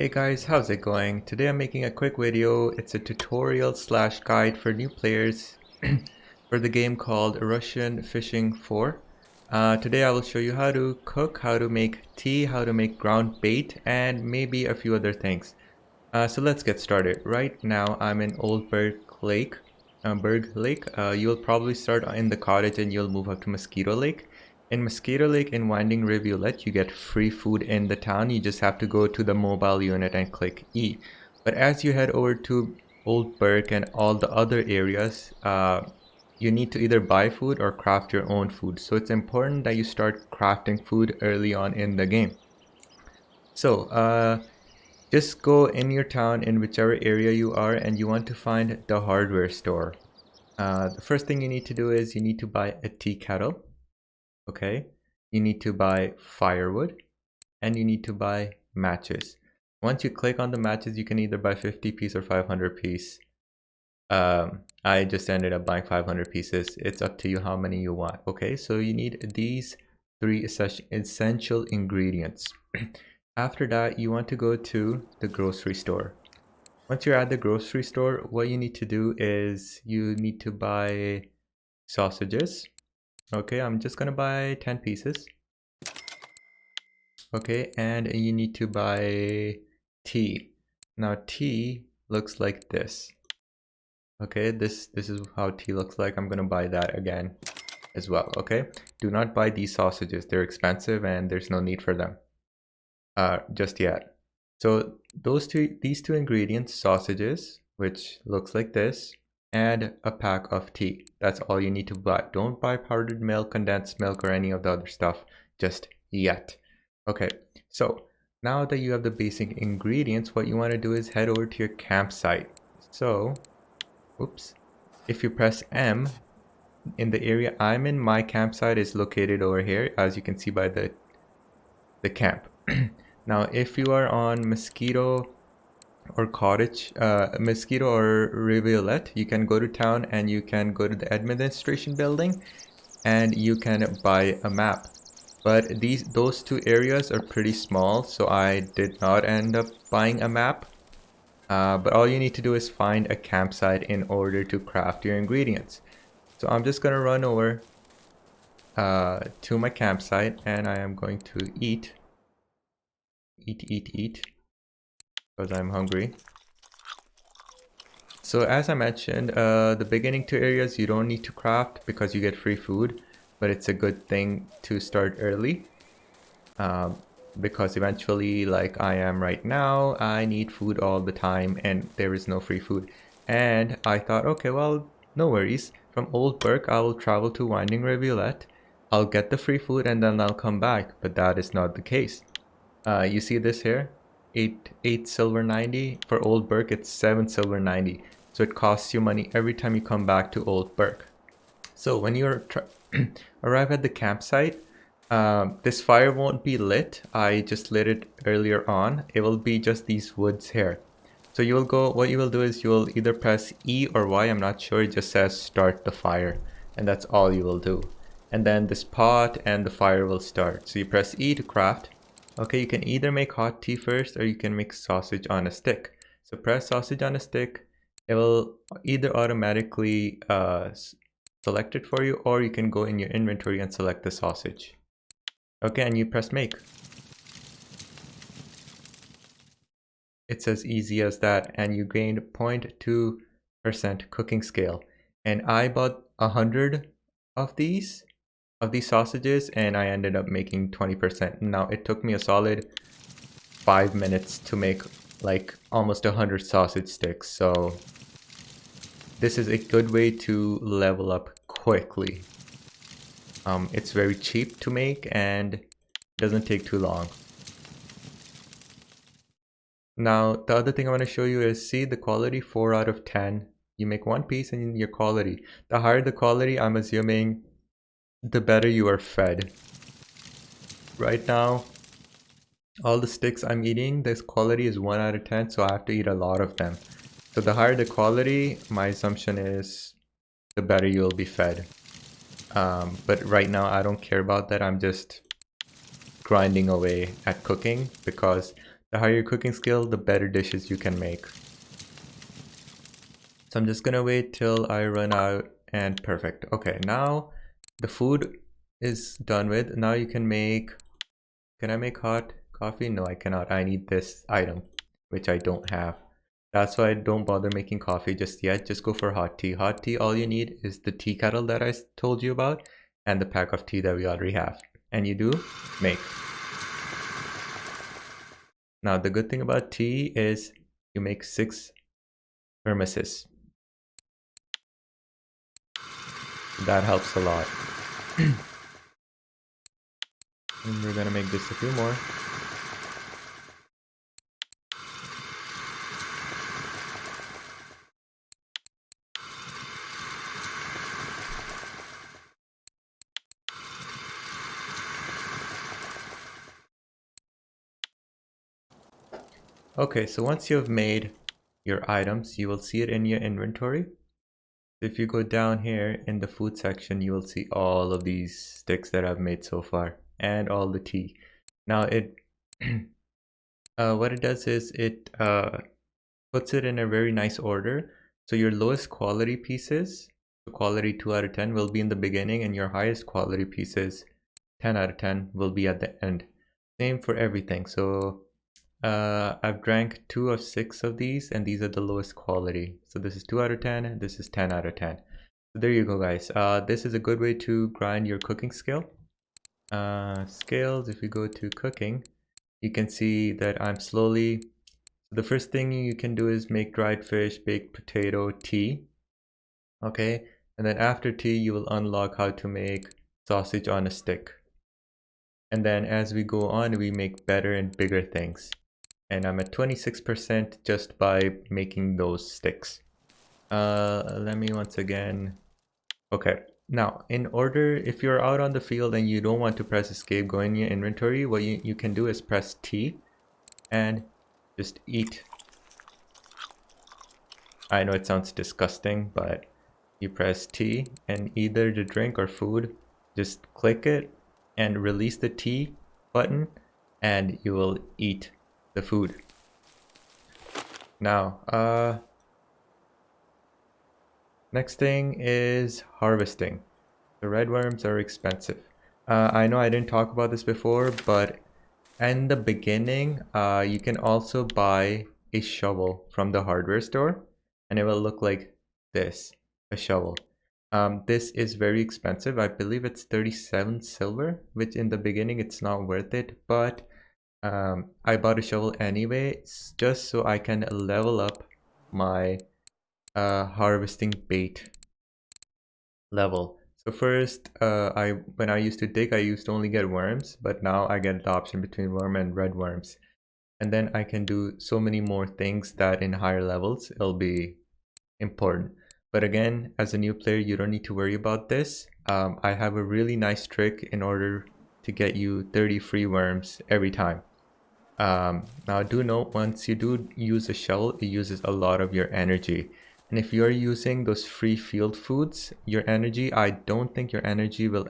Hey guys, how's it going? Today I'm making a quick video. It's a tutorial slash guide for new players for the game called Russian Fishing 4. Today I will show you how to cook, how to make tea, how to make ground bait, and maybe a few other things. So let's get started. Right now I'm in Old Berg Lake. You'll probably start in the cottage and you'll move up to Mosquito Lake. In Mosquito Lake in Winding Rivulet, you get free food in the town. You just have to go to the mobile unit and click E. But as you head over to Old Berg and all the other areas, you need to either buy food or craft your own food. So it's important that you start crafting food early on in the game. So, just go in your town in whichever area you are and you want to find the hardware store. The first thing you need to do is you need to buy a tea kettle. Okay, you need to buy firewood and you need to buy matches. Once you click on the matches, you can either buy 50 piece or 500 piece. I just ended up buying 500 pieces. It's up to you how many you want. Okay, so you need these three essential ingredients. After that, you want to go to the grocery store. Once you're at the grocery store, what you need to do is you need to buy sausages. Okay, I'm just gonna buy 10 pieces. Okay, and you need to buy tea. Now tea looks like this. Okay, this is how tea looks like. I'm gonna buy that again as well. Okay, do not buy these sausages. They're expensive and there's no need for them just yet. So these two ingredients, sausages, which looks like this, and a pack of tea. That's all you need to buy. Don't buy powdered milk, condensed milk, or any of the other stuff just yet. Okay, so now that you have the basic ingredients, what you want to do is head over to your campsite. So, oops, if you press M, in the area I'm in, my campsite is located over here, as you can see by the camp. Now, if you are on Mosquito or Mosquito or Rivulet, you can go to town and you can go to the administration building and you can buy a map. But those two areas are pretty small, so I did not end up buying a map. But all you need to do is find a campsite in order to craft your ingredients. So I'm just gonna run over to my campsite and I am going to eat, because I'm hungry. So as I mentioned, the beginning two areas you don't need to craft because you get free food, but it's a good thing to start early because eventually, like I am right now, I need food all the time and there is no free food. And I thought, okay, well, no worries. From Old Berg, I will travel to Winding Rivulet. I'll get the free food and then I'll come back, but that is not the case. You see this here? 8 silver 90. For Old Berg, it's 7 silver 90. So it costs you money every time you come back to Old Berg. So when you arrive at the campsite, this fire won't be lit. I just lit it earlier on. It will be just these woods here. So you will go, what you will do is you will either press E or Y, I'm not sure, it just says start the fire. And that's all you will do. And then this pot and the fire will start. So you press E to craft. Okay, you can either make hot tea first or you can make sausage on a stick. So press sausage on a stick. It will either automatically select it for you, or you can go in your inventory and select the sausage. Okay, and you press make. It's as easy as that, and you gained 0.2% cooking scale. And I bought 100 of these sausages and I ended up making 20%. Now it took me a solid 5 minutes to make like almost 100 sausage sticks. So this is a good way to level up quickly. It's very cheap to make and doesn't take too long. Now the other thing I want to show you is, see the quality, 4 out of 10. You make one piece and your quality. The higher the quality, I'm assuming the better you are fed. Right now, all the sticks I'm eating, this quality is 1 out of 10, so I have to eat a lot of them. So the higher the quality, my assumption is the better you'll be fed. But right now I don't care about that. I'm just grinding away at cooking because The higher your cooking skill, the better dishes you can make. So I'm just gonna wait till I run out, and perfect. Okay, now the food is done with. Now you can make, can I make hot coffee? No, I cannot. I need this item, which I don't have. That's why I don't bother making coffee just yet. Just go for hot tea. Hot tea, all you need is the tea kettle that I told you about and the pack of tea that we already have. And you do make. Now, the good thing about tea is you make 6 thermoses. That helps a lot. And we're gonna make just a few more. Okay, so once you have made your items, you will see it in your inventory. If you go down here in the food section, you will see all of these sticks that I've made so far and all the tea. Now it what it does is it puts it in a very nice order. So your lowest quality pieces, the quality 2 out of 10, will be in the beginning, and your highest quality pieces, 10 out of 10, will be at the end. Same for everything. So I've drank 2 of 6 of these, and these are the lowest quality. So this is 2 out of 10, and this is 10 out of 10. So there you go, guys. This is a good way to grind your cooking skill. Scales, if we go to cooking, you can see that I'm slowly, the first thing you can do is make dried fish, baked potato, tea. Okay, and then after tea, you will unlock how to make sausage on a stick. And then as we go on, we make better and bigger things. And I'm at 26% just by making those sticks. Let me once again. Okay, now in order, if you're out on the field and you don't want to press escape, go in your inventory, what you can do is press T and just eat. I know it sounds disgusting, but you press T and either the drink or food, just click it and release the T button and you will eat the food. Now, next thing is harvesting. The red worms are expensive. I know I didn't talk about this before, but in the beginning, you can also buy a shovel from the hardware store, and it will look like this, a shovel. This is very expensive. I believe it's 37 silver, which in the beginning it's not worth it, but I bought a shovel anyway, just so I can level up my harvesting bait level. So first, when I used to dig, I used to only get worms, but now I get the option between worm and red worms. And then I can do so many more things that in higher levels, it'll be important. But again, as a new player, you don't need to worry about this. I have a really nice trick in order to get you 30 free worms every time. Now do note, once you do use a shovel, it uses a lot of your energy. And if you're using those free field foods, your energy, I don't think your energy will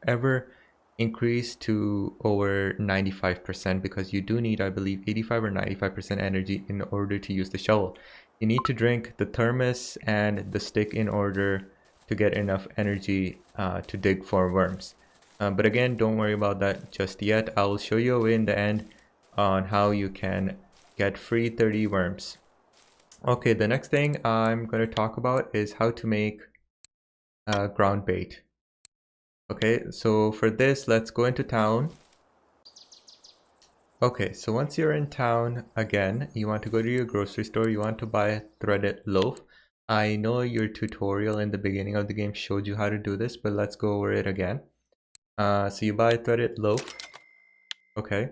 ever increase to over 95%, because you do need, I believe, 85 or 95% energy in order to use the shovel. You need to drink the thermos and the stick in order to get enough energy to dig for worms. But again, don't worry about that just yet. I will show you a way in the end on how you can get free 30 worms. Okay, the next thing I'm going to talk about is how to make ground bait. Okay, so for this, let's go into town. Okay, so once you're in town, again, you want to go to your grocery store, you want to buy a threaded loaf. I know your tutorial in the beginning of the game showed you how to do this, but let's go over it again. So you buy a threaded loaf. Okay,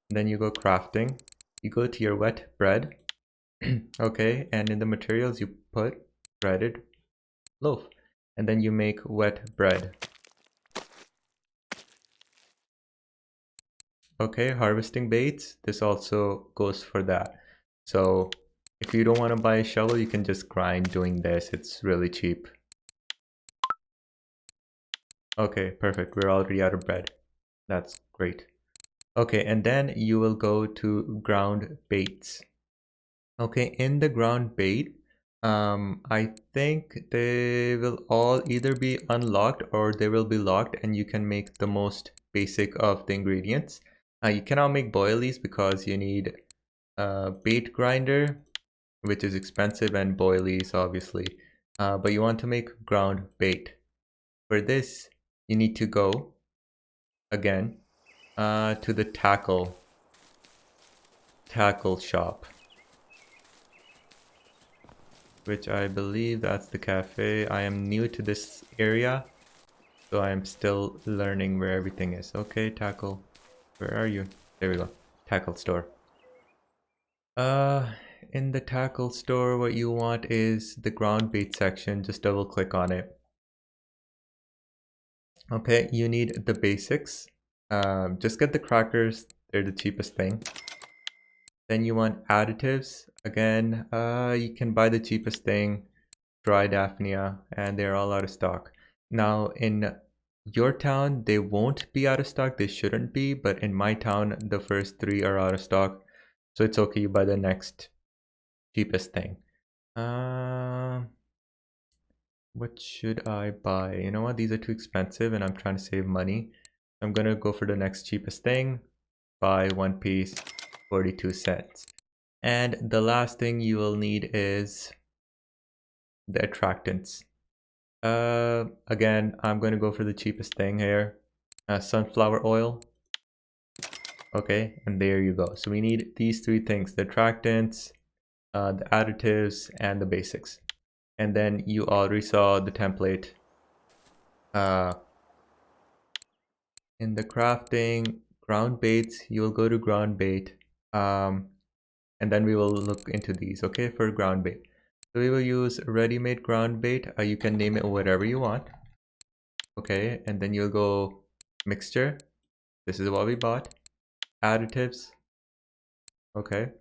then you go crafting. You go to your wet bread. Okay, and in the materials you put threaded loaf, and then you make wet bread. Okay, harvesting baits, this also goes for that. So if you don't want to buy a shovel, you can just grind doing this. It's really cheap. Okay, perfect. We're already out of bread. That's great. Okay, and then you will go to ground baits. Okay, in the ground bait, I think they will all either be unlocked or they will be locked, and you can make the most basic of the ingredients. You cannot make boilies because you need a bait grinder, which is expensive, and boilies obviously. But you want to make ground bait. For this, you need to go again to the tackle shop, which I believe that's the cafe. I am new to this area, so I am still learning where everything is. Okay, tackle, where are you? There we go, tackle store. Uh, in the tackle store, what you want is the ground bait section. Just double click on it. Okay, you need the basics. Just get the crackers, they're the cheapest thing. Then you want additives. Again, you can buy the cheapest thing, dry daphnia, and they're all out of stock. Now, in your town, they won't be out of stock. They shouldn't be, but in my town, the first 3 are out of stock. So it's okay, you buy the next cheapest thing. What should I buy? You know what? These are too expensive and I'm trying to save money. I'm gonna go for the next cheapest thing. Buy one piece, 42 cents. And the last thing you will need is the attractants. Again, I'm gonna go for the cheapest thing here. Sunflower oil. Okay, and there you go. So we need these 3 things: the attractants, the additives, and the basics. And then you already saw the template. In the crafting, ground baits, you'll go to ground bait. And then we will look into these, okay, for ground bait. So we will use ready-made ground bait. You can name it whatever you want. Okay, and then you'll go mixture. This is what we bought. Additives. Okay,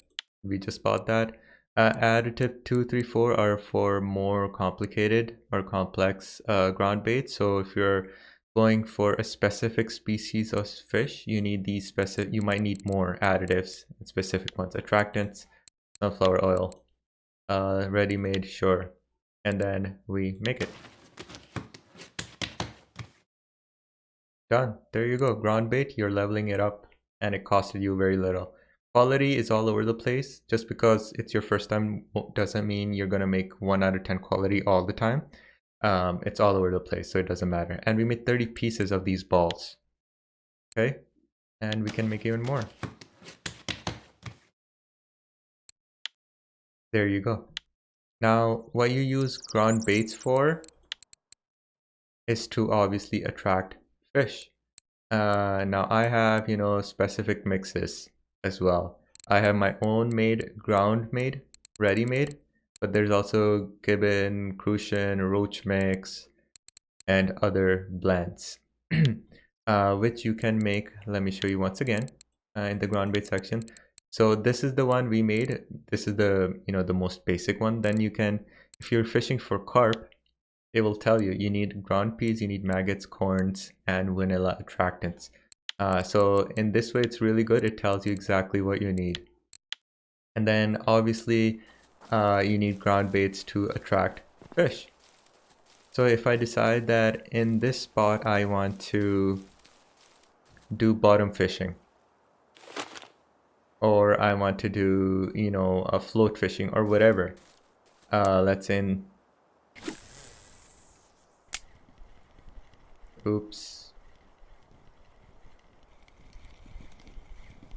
we just bought that. Additive 2, 3, 4 are for more complicated or complex ground baits. So if you're going for a specific species of fish, you need these specific. You might need more additives, specific ones, attractants, sunflower oil, ready-made, sure, and then we make it. Done. There you go. Ground bait. You're leveling it up, and it costed you very little. Quality is all over the place. Just because it's your first time doesn't mean you're gonna make 1 out of 10 quality all the time. It's all over the place, so it doesn't matter. And we made 30 pieces of these balls. Okay, and we can make even more. There you go. Now, what you use ground baits for is to obviously attract fish. Now I have, specific mixes as well. I have my own made, ground made, ready made, but there's also gibbon, crucian, roach mix, and other blends, which you can make. Let me show you once again in the ground bait section. So this is the one we made. This is the, the most basic one. Then you can, if you're fishing for carp, it will tell you need ground peas, you need maggots, corns, and vanilla attractants. So in this way, it's really good. It tells you exactly what you need. And then obviously you need ground baits to attract fish. So if I decide that in this spot I want to do bottom fishing, or I want to do, a float fishing or whatever, let's in. Oops.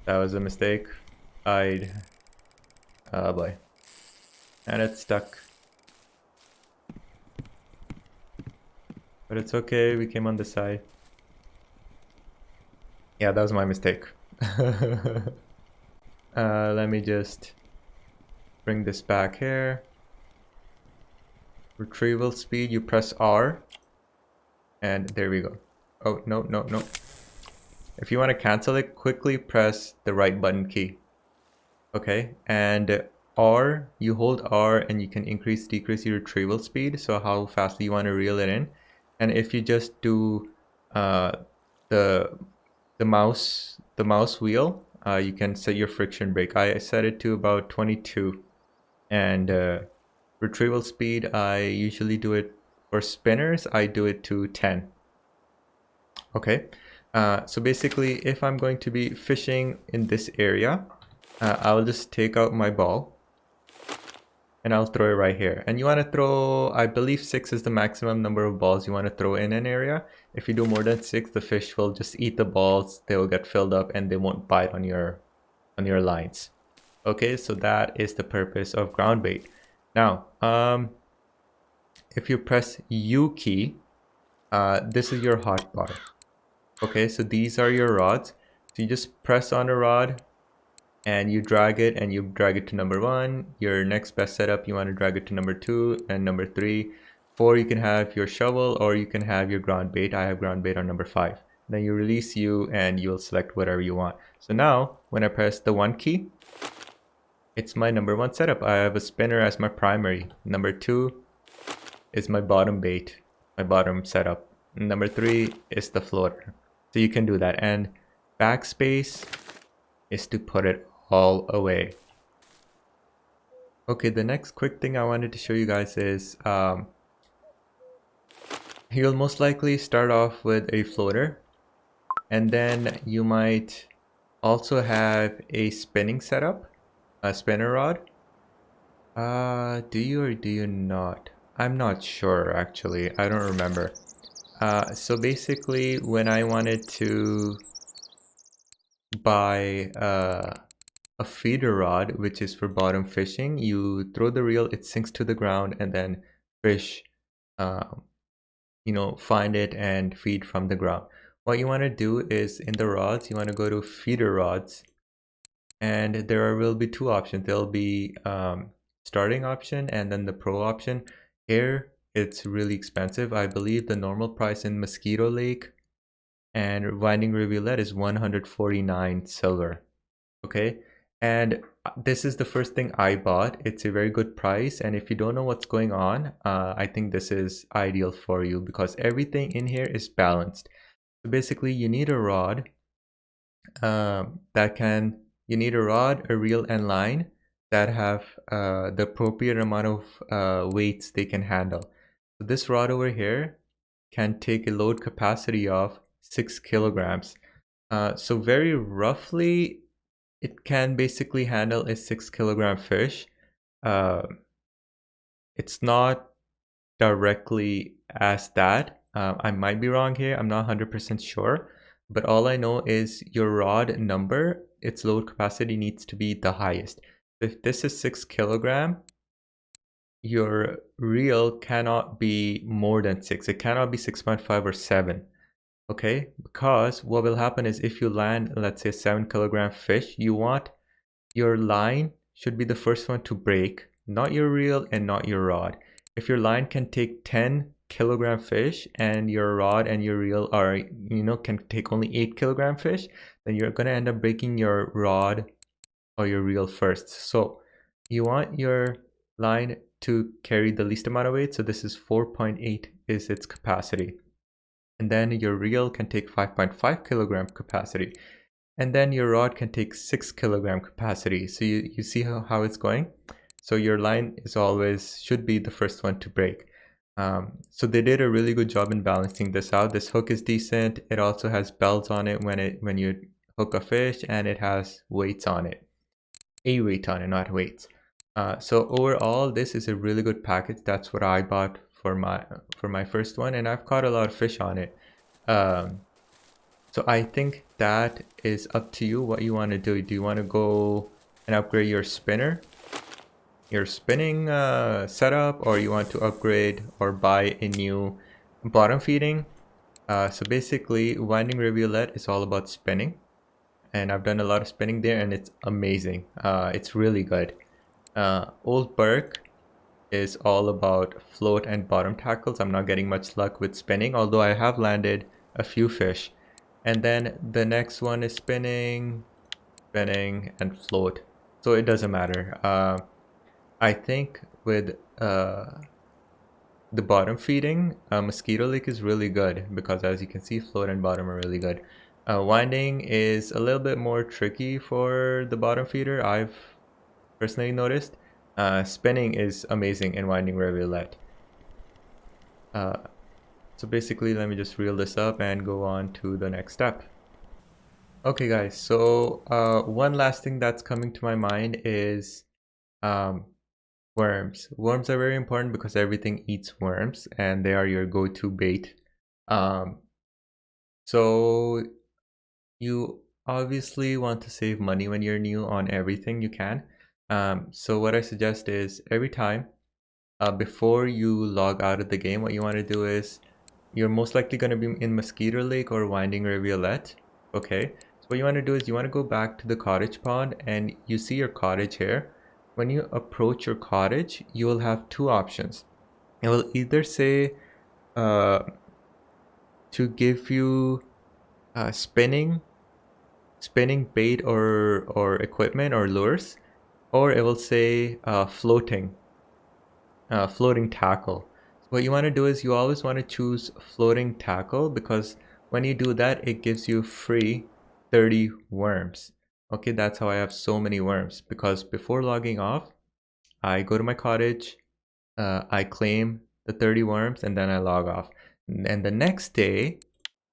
That was a mistake. Oh boy. And it's stuck. But it's okay, we came on the side. Yeah, that was my mistake. Let me just bring this back here. Retrieval speed, you press R. And there we go. Oh, no, no, no. If you want to cancel it, quickly press the right button key. Okay, and R, you hold R and you can increase, decrease your retrieval speed, so how fast you want to reel it in. And if you just do the mouse the mouse wheel, you can set your friction brake. I set it to about 22. And retrieval speed, I usually do it for spinners, I do it to 10. Okay, so basically if I'm going to be fishing in this area, I'll just take out my ball and I'll throw it right here. And you want to throw, I believe 6 is the maximum number of balls you want to throw in an area. If you do more than 6, the fish will just eat the balls, they will get filled up and they won't bite on your lines. Okay, so that is the purpose of ground bait. Now, if you press U key, this is your hotbar. Okay, so these are your rods. So you just press on a rod and you drag it to number 1. Your next best setup, you want to drag it to number 2 and number 3. 4, you can have your shovel or you can have your ground bait. I have ground bait on number 5. Then you release U and you'll select whatever you want. So now when I press the 1 key, it's my number 1 setup. I have a spinner as my primary. Number 2 is my bottom bait, my bottom setup. Number 3 is the floater. So you can do that. And backspace is to put it all away. Okay, the next quick thing I wanted to show you guys is you'll most likely start off with a floater, and then you might also have a spinning setup, a spinner rod. Do you or do you not? I'm not sure actually, I don't remember. So basically when I wanted to buy a feeder rod, which is for bottom fishing, you throw the reel, it sinks to the ground, and then fish find it and feed from the ground. What you want to do is in the rods, you want to go to feeder rods, and there will be 2 options. There'll be starting option and then the pro option. Here it's really expensive. I believe the normal price in Mosquito Lake and Winding Rivulet is 149 silver. Okay, and this is the first thing I bought. It's a very good price, and if you don't know what's going on, I think this is ideal for you because everything in here is balanced. So basically you need a rod you need a rod, a reel, and line that have the appropriate amount of weights they can handle. So this rod over here can take a load capacity of 6 kilograms. So very roughly, it can basically handle a 6 kilogram fish. It's not directly as that. I might be wrong here. I'm not 100% sure. But all I know is your rod number, its load capacity needs to be the highest. If this is 6 kilogram, your reel cannot be more than 6. It cannot be 6.5 or 7. Okay, because what will happen is if you land, let's say, a 7 kilogram fish, you want your line should be the first one to break, not your reel and not your rod. If your line can take 10 kilogram fish and your rod and your reel are, can take only 8 kilogram fish, then you're going to end up breaking your rod or your reel first. So you want your line to carry the least amount of weight. So this is 4.8 is its capacity. And then your reel can take 5.5 kilogram capacity. And then your rod can take 6 kilogram capacity. So you see how it's going? So your line is always should be the first one to break. So they did a really good job in balancing this out. This hook is decent. It also has belts on it when you hook a fish, and it has weights on it. A weight on it, not weights. So overall, this is a really good package. That's what I bought for my first one, and I've caught a lot of fish on it. So I think that is up to you what you want to do. Do you want to go and upgrade your spinning setup, or you want to upgrade or buy a new bottom feeding? So basically, Winding Rivulet is all about spinning, and I've done a lot of spinning there, and it's amazing. It's really good. Old Burke is all about float and bottom tackles. I'm not getting much luck with spinning, although I have landed a few fish. And then the next one is spinning, and float. So it doesn't matter. I think with the bottom feeding, Mosquito Lake is really good because, as you can see, float and bottom are really good. Winding is a little bit more tricky for the bottom feeder, I've personally noticed. Spinning is amazing in winding roulette. So basically, let me just reel this up and go on to the next step. Okay guys, so one last thing that's coming to my mind is worms. Worms are very important because everything eats worms and they are your go-to bait. So you obviously want to save money when you're new on everything you can. So what I suggest is every time before you log out of the game, what you want to do is you're most likely going to be in Mosquito Lake or Winding Rivulet. Okay, so what you want to do is you want to go back to the cottage pond and you see your cottage here. When you approach your cottage, you will have two options. It will either say to give you spinning bait or equipment or lures, or it will say floating tackle. So what you want to do is you always want to choose floating tackle, because when you do that, it gives you free 30 worms. Okay, that's how I have so many worms, because before logging off, I go to my cottage, I claim the 30 worms, and then I log off. And the next day,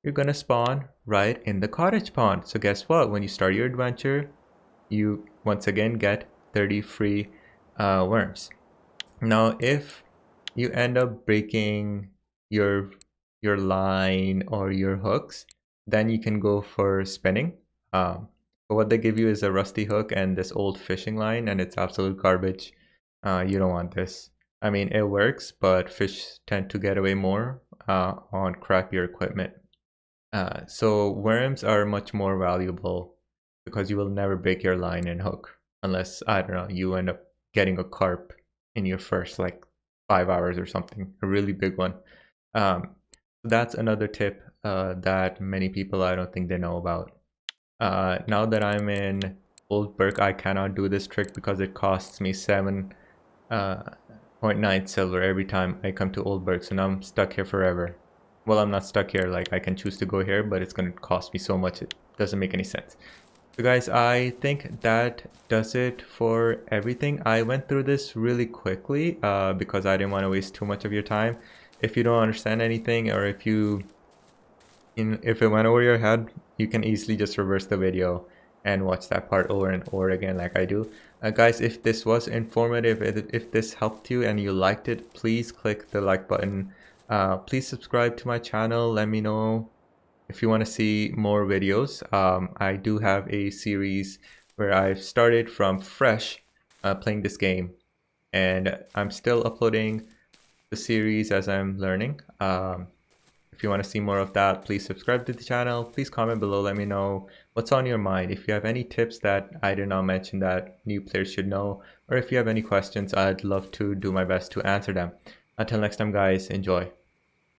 you're gonna spawn right in the cottage pond. So guess what? When you start your adventure, you once again get 30 free worms. Now, if you end up breaking your line or your hooks, then you can go for spinning. But what they give you is a rusty hook and this old fishing line, and it's absolute garbage. You don't want this. I mean, it works, but fish tend to get away more on crappier equipment. So worms are much more valuable because you will never break your line and hook unless, I don't know, you end up getting a carp in your first like 5 hours or something, a really big one. That's another tip that many people, I don't think they know about. Now that I'm in Old Burke, I cannot do this trick because it costs me 7.9 silver every time I come to Old Burke, so now I'm stuck here forever. Well, I'm not stuck here, like I can choose to go here, but it's going to cost me so much, it doesn't make any sense. So guys, I think that does it for everything. I went through this really quickly because I didn't want to waste too much of your time. If you don't understand anything, or if it went over your head, you can easily just reverse the video and watch that part over and over again like I do. Guys, if this was informative, if this helped you and you liked it, please click the like button. Please subscribe to my channel. Let me know if you want to see more videos. I do have a series where I've started from fresh playing this game, and I'm still uploading the series as I'm learning. If you want to see more of that, please subscribe to the channel. Please comment below, let me know what's on your mind. If you have any tips that I did not mention that new players should know, or if you have any questions, I'd love to do my best to answer them. Until next time guys, enjoy.